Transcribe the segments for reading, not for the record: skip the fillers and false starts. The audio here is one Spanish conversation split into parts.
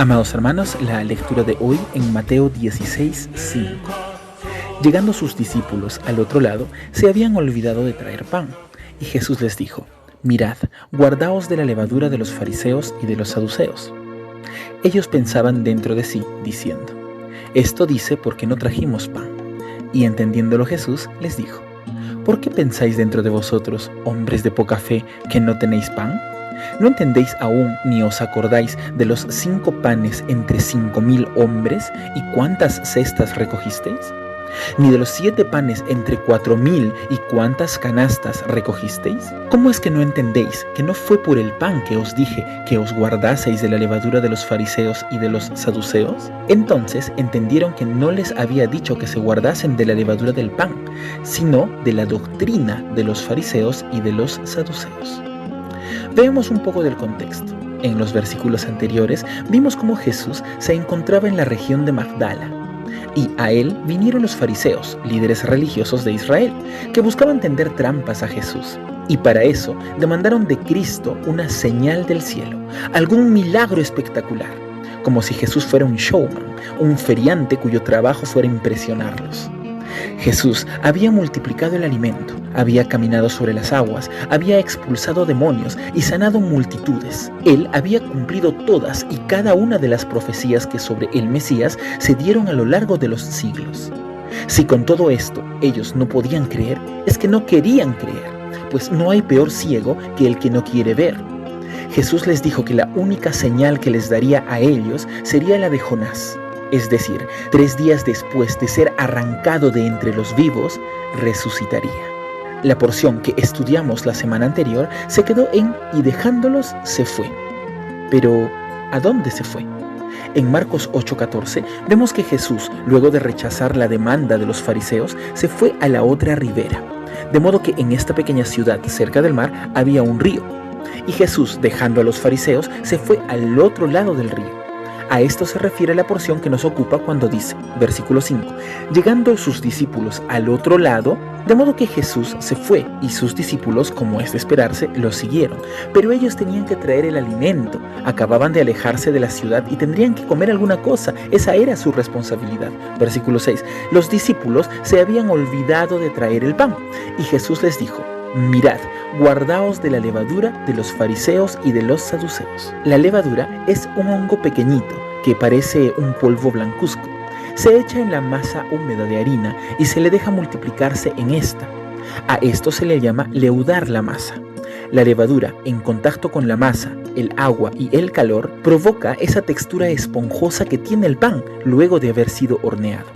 Amados hermanos, la lectura de hoy en Mateo 16:5. Llegando sus discípulos al otro lado, se habían olvidado de traer pan, y Jesús les dijo: Mirad, guardaos de la levadura de los fariseos y de los saduceos. Ellos pensaban dentro de sí, diciendo: Esto dice porque no trajimos pan. Y entendiéndolo Jesús les dijo: ¿Por qué pensáis dentro de vosotros, hombres de poca fe, que no tenéis pan? ¿No entendéis aún ni os acordáis de los 5 panes entre 5,000 hombres y cuántas cestas recogisteis? ¿Ni de los 7 panes entre 4,000 y cuántas canastas recogisteis? ¿Cómo es que no entendéis que no fue por el pan que os dije que os guardaseis de la levadura de los fariseos y de los saduceos? Entonces entendieron que no les había dicho que se guardasen de la levadura del pan, sino de la doctrina de los fariseos y de los saduceos. Veamos un poco del contexto. En los versículos anteriores vimos cómo Jesús se encontraba en la región de Magdala, y a él vinieron los fariseos, líderes religiosos de Israel, que buscaban tender trampas a Jesús. Y para eso demandaron de Cristo una señal del cielo, algún milagro espectacular, como si Jesús fuera un showman, un feriante cuyo trabajo fuera impresionarlos. Jesús había multiplicado el alimento, había caminado sobre las aguas, había expulsado demonios y sanado multitudes. Él había cumplido todas y cada una de las profecías que sobre el Mesías se dieron a lo largo de los siglos. Si con todo esto ellos no podían creer, es que no querían creer, pues no hay peor ciego que el que no quiere ver. Jesús les dijo que la única señal que les daría a ellos sería la de Jonás. Es decir, 3 días después de ser arrancado de entre los vivos, resucitaría. La porción que estudiamos la semana anterior se quedó en "y dejándolos se fue". Pero, ¿a dónde se fue? En Marcos 8:14 vemos que Jesús, luego de rechazar la demanda de los fariseos, se fue a la otra ribera. De modo que en esta pequeña ciudad cerca del mar había un río. Y Jesús, dejando a los fariseos, se fue al otro lado del río. A esto se refiere la porción que nos ocupa cuando dice, versículo 5, llegando sus discípulos al otro lado, de modo que Jesús se fue y sus discípulos, como es de esperarse, lo siguieron. Pero ellos tenían que traer el alimento, acababan de alejarse de la ciudad y tendrían que comer alguna cosa, esa era su responsabilidad. Versículo 6, los discípulos se habían olvidado de traer el pan, y Jesús les dijo: Mirad, guardaos de la levadura de los fariseos y de los saduceos. La levadura es un hongo pequeñito que parece un polvo blancuzco. Se echa en la masa húmeda de harina y se le deja multiplicarse en esta. A esto se le llama leudar la masa. La levadura, en contacto con la masa, el agua y el calor, provoca esa textura esponjosa que tiene el pan luego de haber sido horneado.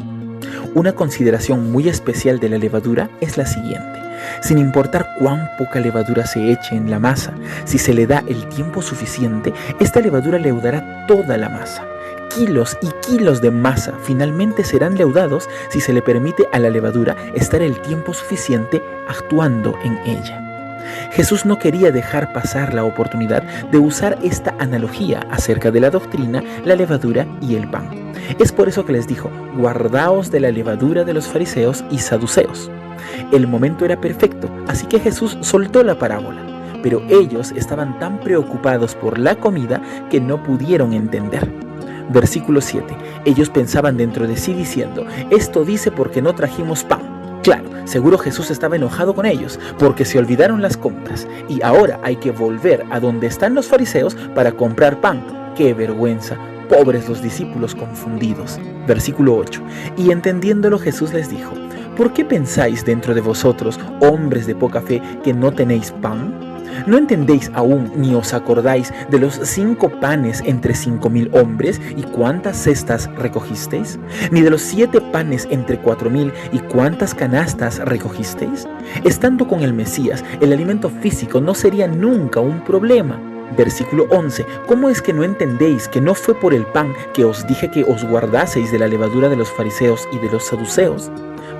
Una consideración muy especial de la levadura es la siguiente. Sin importar cuán poca levadura se eche en la masa, si se le da el tiempo suficiente, esta levadura leudará toda la masa. Kilos y kilos de masa finalmente serán leudados si se le permite a la levadura estar el tiempo suficiente actuando en ella. Jesús no quería dejar pasar la oportunidad de usar esta analogía acerca de la doctrina, la levadura y el pan. Es por eso que les dijo: guardaos de la levadura de los fariseos y saduceos. El momento era perfecto, así que Jesús soltó la parábola, pero ellos estaban tan preocupados por la comida que no pudieron entender. Versículo 7. Ellos pensaban dentro de sí diciendo: esto dice porque no trajimos pan. Claro, seguro Jesús estaba enojado con ellos porque se olvidaron las compras y ahora hay que volver a donde están los fariseos para comprar pan. ¡Qué vergüenza! Pobres los discípulos confundidos. Versículo 8. Y entendiéndolo Jesús les dijo: ¿por qué pensáis dentro de vosotros, hombres de poca fe, que no tenéis pan? ¿No entendéis aún ni os acordáis de los 5 panes entre 5,000 hombres y cuántas cestas recogisteis? ¿Ni de los 7 panes entre 4,000 y cuántas canastas recogisteis? Estando con el Mesías, el alimento físico no sería nunca un problema. Versículo 11. ¿Cómo es que no entendéis que no fue por el pan que os dije que os guardaseis de la levadura de los fariseos y de los saduceos?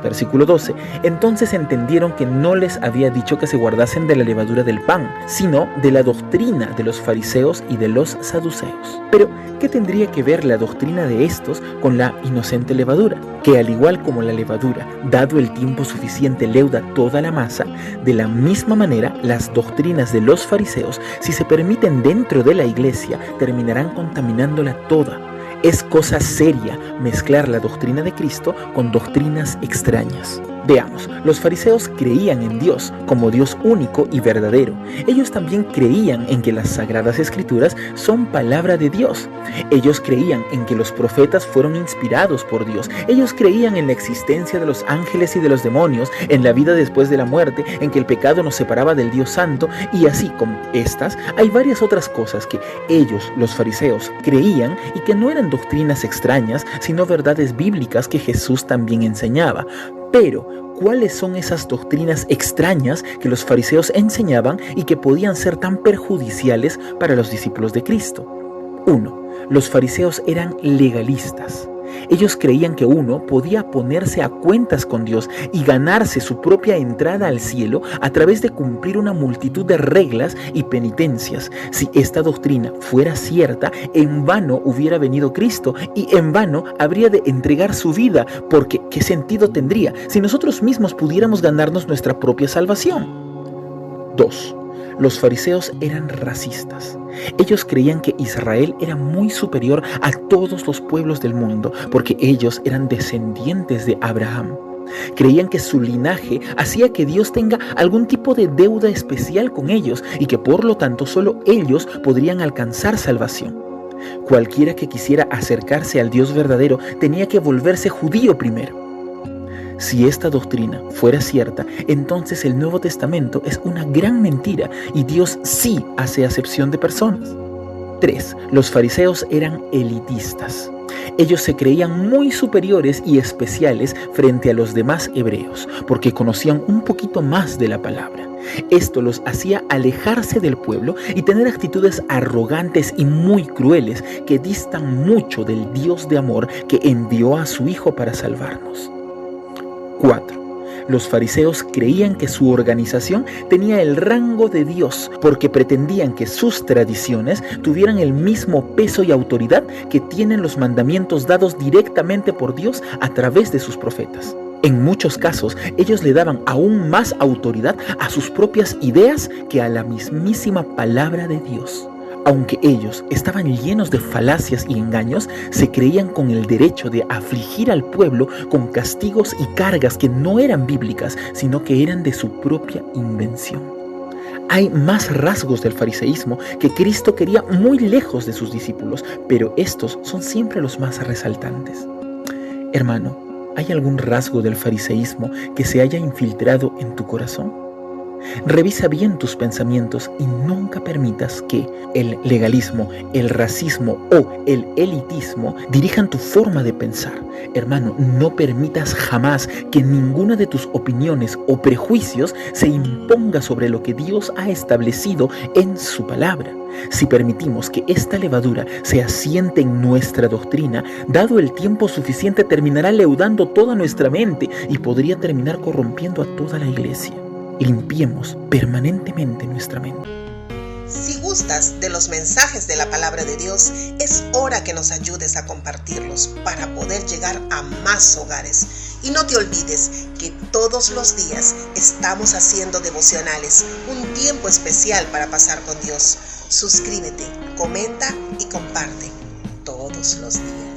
Versículo 12. Entonces entendieron que no les había dicho que se guardasen de la levadura del pan, sino de la doctrina de los fariseos y de los saduceos. Pero, ¿qué tendría que ver la doctrina de estos con la inocente levadura? Que al igual como la levadura, dado el tiempo suficiente, leuda toda la masa, de la misma manera las doctrinas de los fariseos, si se permiten dentro de la iglesia, terminarán contaminándola toda. Es cosa seria mezclar la doctrina de Cristo con doctrinas extrañas. Veamos, los fariseos creían en Dios como Dios único y verdadero. Ellos también creían en que las Sagradas Escrituras son palabra de Dios. Ellos creían en que los profetas fueron inspirados por Dios. Ellos creían en la existencia de los ángeles y de los demonios, en la vida después de la muerte, en que el pecado nos separaba del Dios Santo, y así como estas, hay varias otras cosas que ellos, los fariseos, creían y que no eran doctrinas extrañas, sino verdades bíblicas que Jesús también enseñaba. Pero, ¿cuáles son esas doctrinas extrañas que los fariseos enseñaban y que podían ser tan perjudiciales para los discípulos de Cristo? 1. Los fariseos eran legalistas. Ellos creían que uno podía ponerse a cuentas con Dios y ganarse su propia entrada al cielo a través de cumplir una multitud de reglas y penitencias. Si esta doctrina fuera cierta, en vano hubiera venido Cristo y en vano habría de entregar su vida, porque ¿qué sentido tendría si nosotros mismos pudiéramos ganarnos nuestra propia salvación? 2. Los fariseos eran racistas. Ellos creían que Israel era muy superior a todos los pueblos del mundo porque ellos eran descendientes de Abraham. Creían que su linaje hacía que Dios tenga algún tipo de deuda especial con ellos y que por lo tanto solo ellos podrían alcanzar salvación. Cualquiera que quisiera acercarse al Dios verdadero tenía que volverse judío primero. Si esta doctrina fuera cierta, entonces el Nuevo Testamento es una gran mentira y Dios sí hace acepción de personas. 3. Los fariseos eran elitistas. Ellos se creían muy superiores y especiales frente a los demás hebreos, porque conocían un poquito más de la palabra. Esto los hacía alejarse del pueblo y tener actitudes arrogantes y muy crueles que distan mucho del Dios de amor que envió a su Hijo para salvarnos. 4. Los fariseos creían que su organización tenía el rango de Dios porque pretendían que sus tradiciones tuvieran el mismo peso y autoridad que tienen los mandamientos dados directamente por Dios a través de sus profetas. En muchos casos, ellos le daban aún más autoridad a sus propias ideas que a la mismísima palabra de Dios. Aunque ellos estaban llenos de falacias y engaños, se creían con el derecho de afligir al pueblo con castigos y cargas que no eran bíblicas, sino que eran de su propia invención. Hay más rasgos del fariseísmo que Cristo quería muy lejos de sus discípulos, pero estos son siempre los más resaltantes. Hermano, ¿hay algún rasgo del fariseísmo que se haya infiltrado en tu corazón? Revisa bien tus pensamientos y nunca permitas que el legalismo, el racismo o el elitismo dirijan tu forma de pensar. Hermano, no permitas jamás que ninguna de tus opiniones o prejuicios se imponga sobre lo que Dios ha establecido en su palabra. Si permitimos que esta levadura se asiente en nuestra doctrina, dado el tiempo suficiente terminará leudando toda nuestra mente y podría terminar corrompiendo a toda la iglesia. Limpiemos permanentemente nuestra mente. Si gustas de los mensajes de la palabra de Dios, es hora que nos ayudes a compartirlos para poder llegar a más hogares. Y no te olvides que todos los días estamos haciendo devocionales, un tiempo especial para pasar con Dios. Suscríbete, comenta y comparte todos los días.